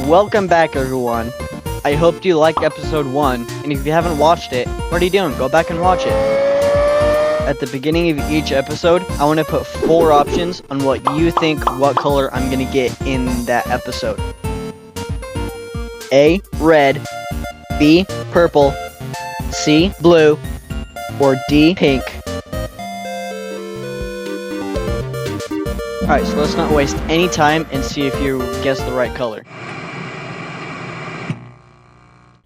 Welcome back, everyone. I hope you liked episode 1, and if you haven't watched it, what are you doing? Go back and watch it. At the beginning of each episode, I want to put 4 options on what you think what color I'm going to get in that episode. A, red, B, purple, C, blue, or D, pink. Alright, so let's not waste any time and see if you guess the right color.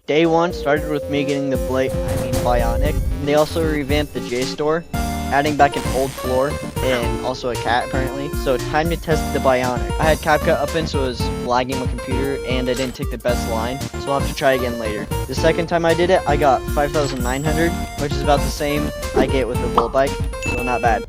Day 1 started with me getting the bionic. They also revamped the J store, adding back an old floor and also a cat apparently. So time to test the bionic. I had CapCut open so it was lagging my computer and I didn't take the best line, so I'll have to try again later. The second time I did it, I got 5,900, which is about the same I get with the bull bike, so not bad.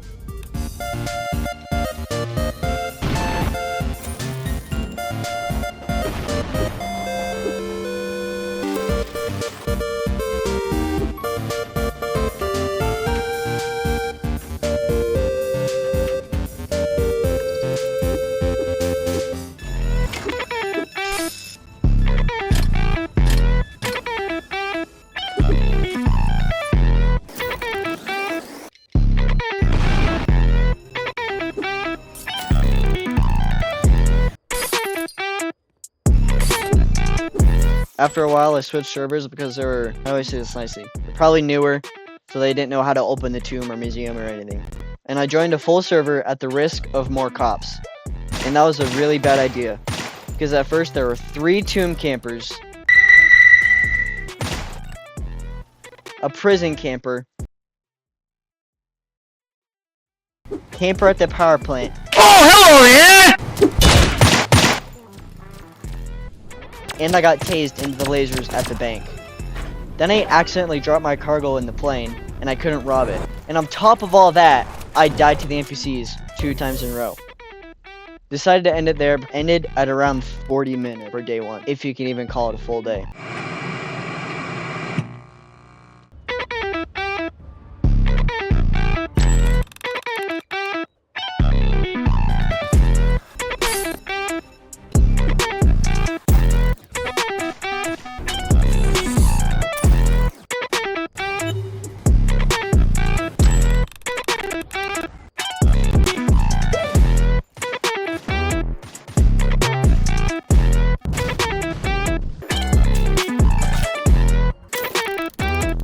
After a while, I switched servers because they were, I always say this nicely, they're probably newer, so they didn't know how to open the tomb or museum or anything. And I joined a full server at the risk of more cops. And that was a really bad idea, because at first there were 3 tomb campers, a prison camper, camper at the power plant. Oh, hello there! And I got tased into the lasers at the bank. Then I accidentally dropped my cargo in the plane, and I couldn't rob it. And on top of all that, I died to the NPCs 2 times in a row. Decided to end it there, ended at around 40 minutes for day 1, if you can even call it a full day.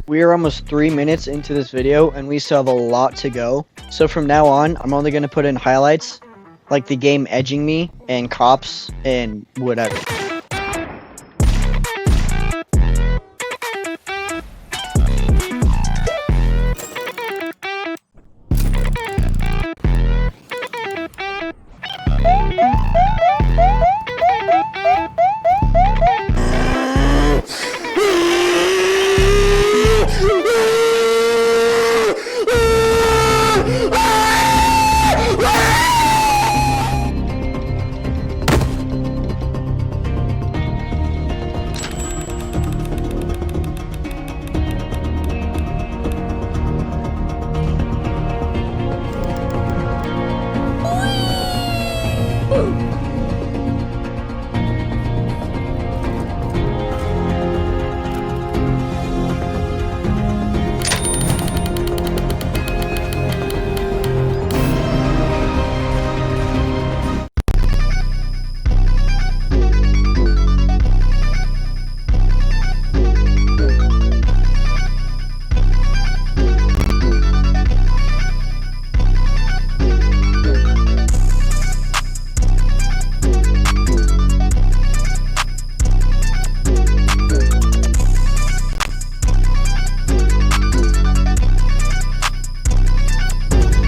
We are almost 3 minutes into this video and we still have a lot to go. So from now on, I'm only going to put in highlights like the game edging me and cops and whatever.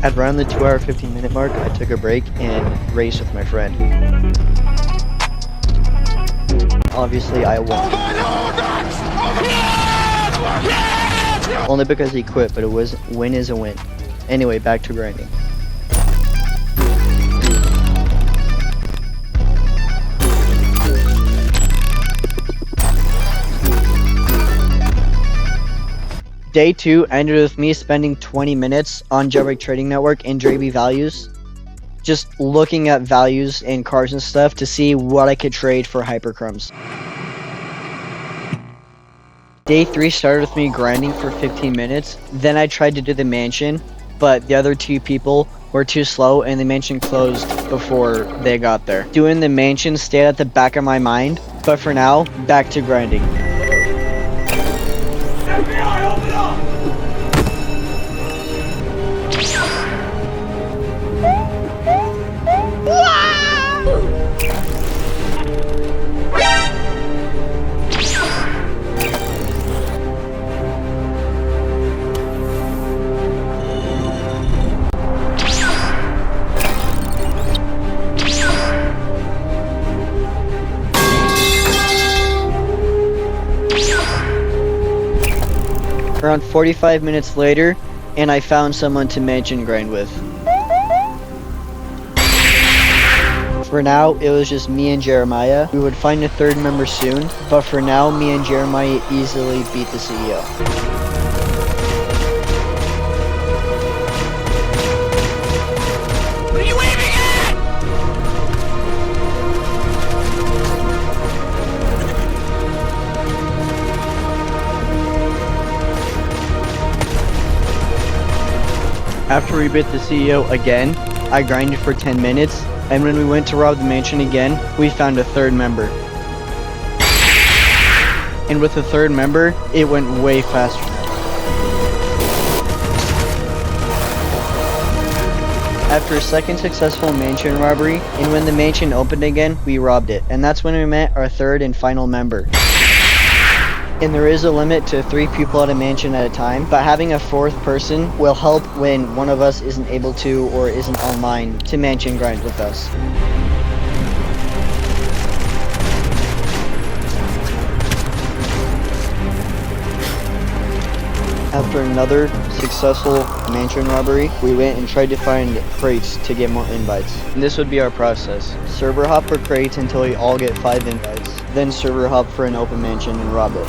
At around the 2-hour 15-minute mark, I took a break and raced with my friend. Obviously, I won. Only because he quit, but win is a win. Anyway, back to grinding. Day 2 ended with me spending 20 minutes on Jailbreak Trading Network and JB values. just looking at values in cars and stuff to see what I could trade for hypercrumbs. Day 3 started with me grinding for 15 minutes, then I tried to do the mansion, but the other 2 people were too slow and the mansion closed before they got there. Doing the mansion stayed at the back of my mind, but for now, back to grinding. FBI, open up! Around 45 minutes later, and I found someone to mansion grind with. For now, it was just me and Jeremiah. We would find a 3rd member soon, but for now, me and Jeremiah easily beat the CEO. What are you aiming at? After we beat the CEO again, I grinded for 10 minutes, and when we went to rob the mansion again, we found a 3rd member. And with the 3rd member, it went way faster. After a 2nd successful mansion robbery, and when the mansion opened again, we robbed it. And that's when we met our 3rd and final member. And there is a limit to 3 people at a mansion at a time, but having a 4th person will help when one of us isn't able to or isn't online to mansion grind with us. After another successful mansion robbery, we went and tried to find crates to get more invites. And this would be our process. Server hop for crates until we all get 5 invites. Then server hop for an open mansion and rob it.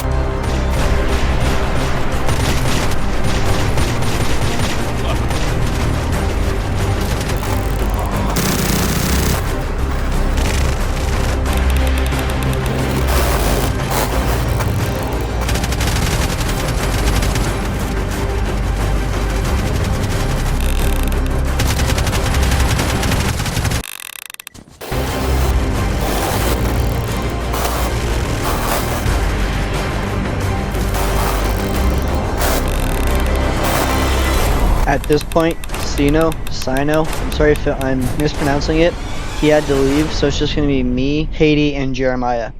At this point, Sino, I'm sorry if I'm mispronouncing it, he had to leave, so it's just going to be me, Haiti, and Jeremiah.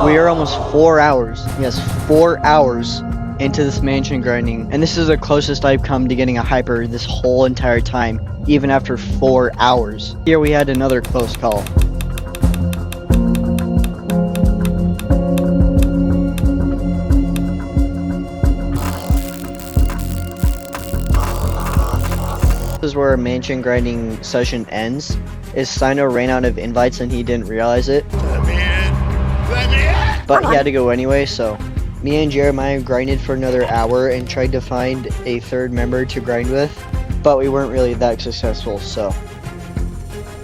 We are almost 4 hours, yes, 4 hours into this mansion grinding, and this is the closest I've come to getting a hyper this whole entire time, even after 4 hours. Here we had another close call. This is where our mansion grinding session ends. Is Sino ran out of invites and he didn't realize it. But he had to go anyway, so me and Jeremiah grinded for another hour and tried to find a 3rd member to grind with, but we weren't really that successful, so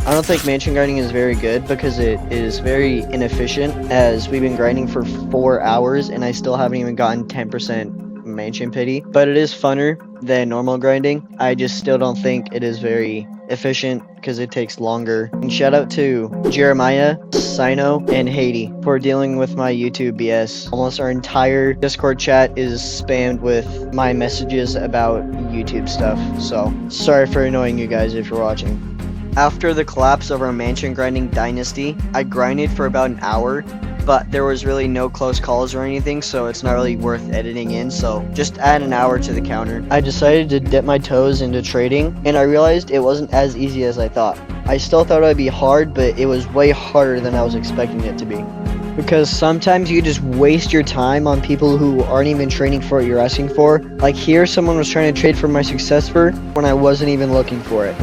I don't think mansion grinding is very good because it is very inefficient, as we've been grinding for 4 hours and I still haven't even gotten 10% mansion pity, but it is funner than normal grinding. I just still don't think it is very efficient because it takes longer. And shout out to Jeremiah, Sino, and Haiti for dealing with my YouTube BS. Almost our entire Discord chat is spammed with my messages about YouTube stuff, so sorry for annoying you guys if you're watching. After the collapse of our mansion grinding dynasty, I grinded for about an hour, but there was really no close calls or anything, so it's not really worth editing in, so just add an hour to the counter. I decided to dip my toes into trading, and I realized it wasn't as easy as I thought. I still thought it would be hard, but it was way harder than I was expecting it to be. because sometimes you just waste your time on people who aren't even trading for what you're asking for. Like here, someone was trying to trade for my success for when I wasn't even looking for it.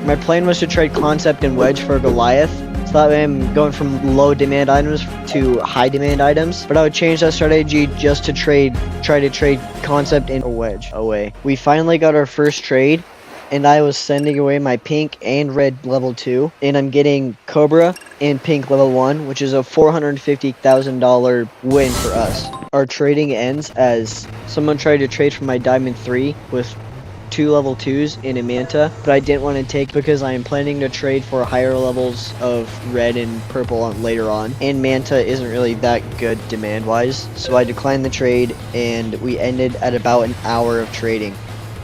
My plan was to trade concept and wedge for Goliath, so that way I'm going from low demand items to high demand items. But I would change that strategy just to try to trade concept and wedge away. We finally got our first trade, and I was sending away my pink and red level 2, and I'm getting Cobra and pink level 1, which is a $450,000 win for us. Our trading ends as someone tried to trade for my diamond 3 with 2 level 2s in a manta, but I didn't want to take because I am planning to trade for higher levels of red and purple later on, and manta isn't really that good demand wise, so I declined the trade and we ended at about an hour of trading.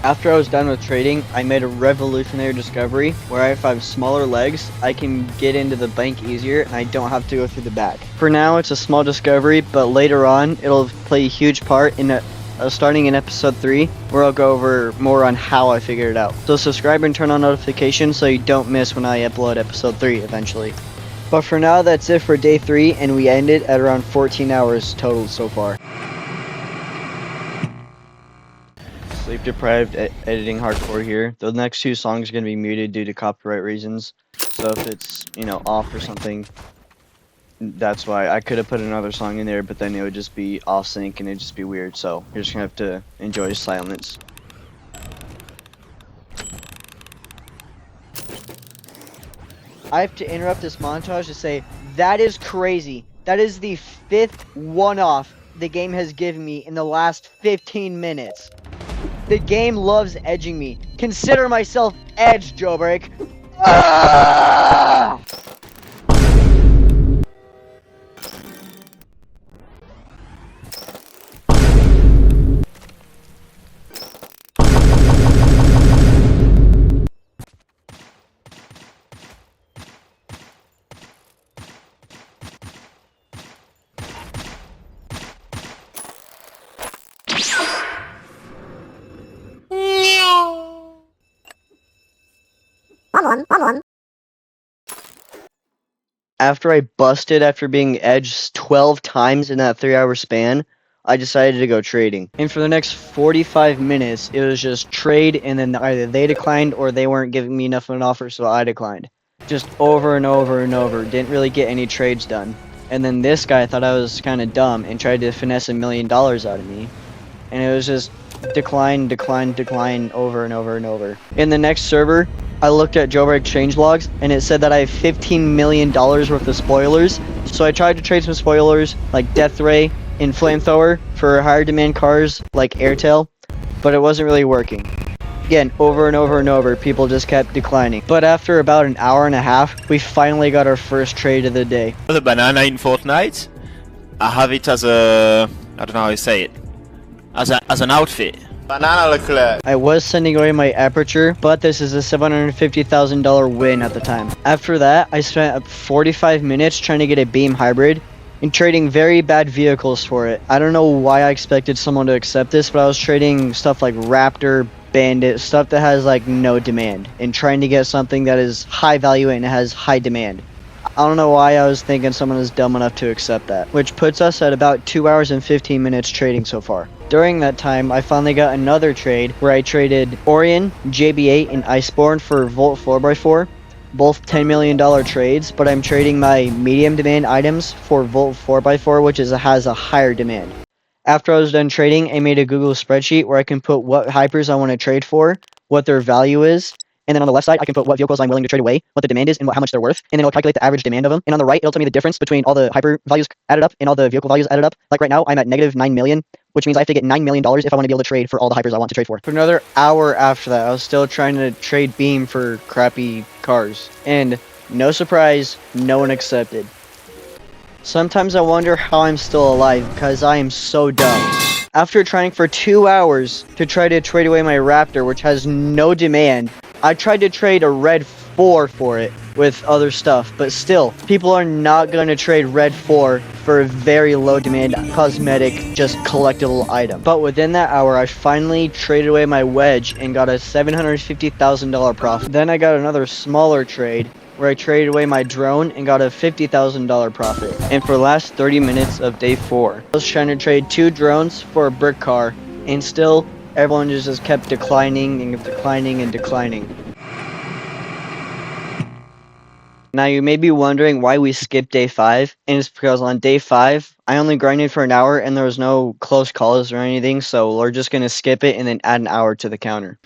After I was done with trading, I made a revolutionary discovery where if I have smaller legs, I can get into the bank easier and I don't have to go through the back. For now, it's a small discovery, but later on, it'll play a huge part in starting in episode 3, where I'll go over more on how I figured it out. So subscribe and turn on notifications so you don't miss when I upload episode 3 eventually. But for now, that's it for day 3, and we ended at around 14 hours total so far. Sleep deprived, editing hardcore here. The next 2 songs are going to be muted due to copyright reasons. So if it's, off or something, that's why. I could have put another song in there, but then it would just be off sync and it'd just be weird. So you're just going to have to enjoy silence. I have to interrupt this montage to say, that is crazy. That is the 5th one-off the game has given me in the last 15 minutes. The game loves edging me. Consider myself edged, Jailbreak. Ah! After I busted after being edged 12 times in that 3-hour span, I decided to go trading. And for the next 45 minutes, it was just trade, and then either they declined or they weren't giving me enough of an offer, so I declined. Just over and over and over. Didn't really get any trades done. And then this guy thought I was kind of dumb and tried to finesse $1 million out of me. And it was just decline, decline, decline over and over and over. In the next server, I looked at Jailbreak changelogs, and it said that I have $15 million worth of spoilers. So I tried to trade some spoilers, like Death Ray and Flamethrower, for higher demand cars like Airtail, but it wasn't really working. Again, over and over and over, people just kept declining. But after about an hour and a half, we finally got our first trade of the day. The banana in Fortnite, I have it as a, I don't know how you say it, as an outfit. Banana Leclerc. I was sending away my aperture, but this is a $750,000 win at the time. After that, I spent 45 minutes trying to get a beam hybrid and trading very bad vehicles for it. I don't know why I expected someone to accept this, but I was trading stuff like Raptor, Bandit, stuff that has like no demand, and trying to get something that is high value and has high demand. I don't know why I was thinking someone is dumb enough to accept that, which puts us at about 2 hours and 15 minutes trading so far. During that time, I finally got another trade where I traded Orion, JB8, and Iceborne for Volt 4x4, both $10 million trades, but I'm trading my medium demand items for Volt 4x4, which has a higher demand. After I was done trading, I made a Google spreadsheet where I can put what hypers I want to trade for, what their value is, and then on the left side, I can put what vehicles I'm willing to trade away, what the demand is, and how much they're worth, and then it'll calculate the average demand of them. And on the right, it'll tell me the difference between all the hyper values added up and all the vehicle values added up. Like right now, I'm at negative 9 million, which means I have to get $9 million if I want to be able to trade for all the hypers I want to trade for. For another hour after that, I was still trying to trade beam for crappy cars. And no surprise, no one accepted. Sometimes I wonder how I'm still alive, because I am so dumb. After trying for 2 hours to try to trade away my Raptor, which has no demand, I tried to trade a red 4 for it with other stuff, but still, people are not going to trade red 4 for a very low demand cosmetic, just collectible item. But within that hour, I finally traded away my wedge and got a $750,000 profit. Then I got another smaller trade where I traded away my drone and got a $50,000 profit. And for the last 30 minutes of day 4, I was trying to trade 2 drones for a brick car, and still everyone just kept declining and declining and declining. Now you may be wondering why we skipped day 5, and it's because on day 5, I only grinded for an hour and there was no close calls or anything, so we're just going to skip it and then add an hour to the counter.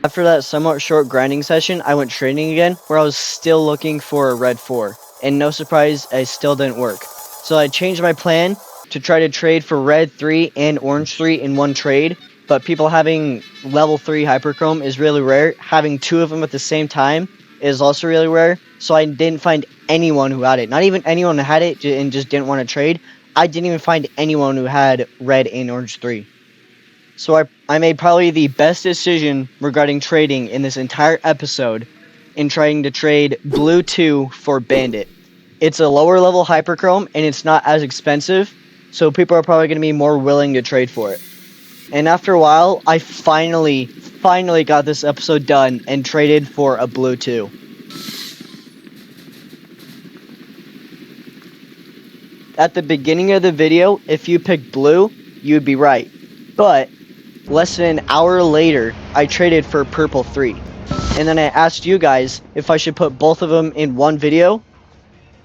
After that somewhat short grinding session, I went trading again, where I was still looking for a red 4, and no surprise, it still didn't work. So I changed my plan to try to trade for red 3 and orange 3 in one trade, but people having level 3 hyperchrome is really rare. Having 2 of them at the same time is also really rare, so I didn't find anyone who had it. Not even anyone who had it and just didn't want to trade. I didn't even find anyone who had red and orange 3. So I made probably the best decision regarding trading in this entire episode in trying to trade blue 2 for bandit. It's a lower level hyperchrome and it's not as expensive, so people are probably going to be more willing to trade for it. And after a while, I finally got this episode done and traded for a blue 2. At the beginning of the video, if you picked blue, you'd be right. But less than an hour later, I traded for purple 3. And then I asked you guys if I should put both of them in one video,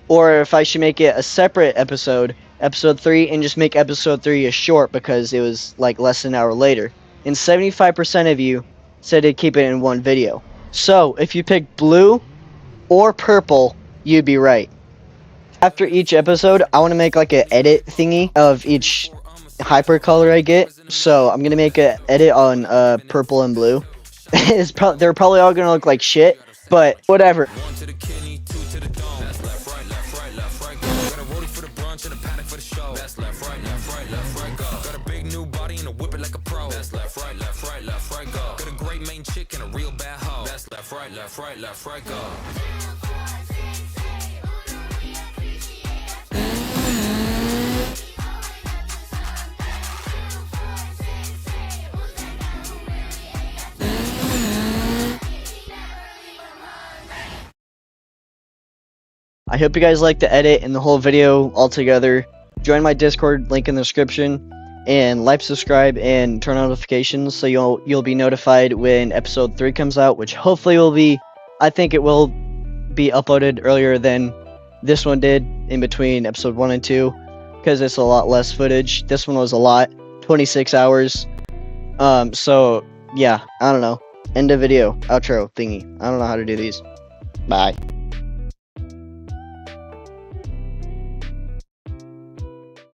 or if I should make it a separate episode, episode 3, and just make episode 3 a short because it was like less than an hour later. And 75% of you said to keep it in one video. So if you picked blue or purple, you'd be right. After each episode, I want to make like an edit thingy of each hyper color I get, so I'm gonna make an edit on purple and blue. They're probably all gonna look like shit, but whatever. I hope you guys liked the edit and the whole video altogether. Join my Discord, link in the description, and like, subscribe, and turn on notifications so you'll be notified when episode 3 comes out, which hopefully will be, I think it will be uploaded earlier than this one did in between episode 1 and 2, because it's a lot less footage. This one was a lot, 26 hours. So yeah, I don't know. End of video, outro thingy. I don't know how to do these. Bye.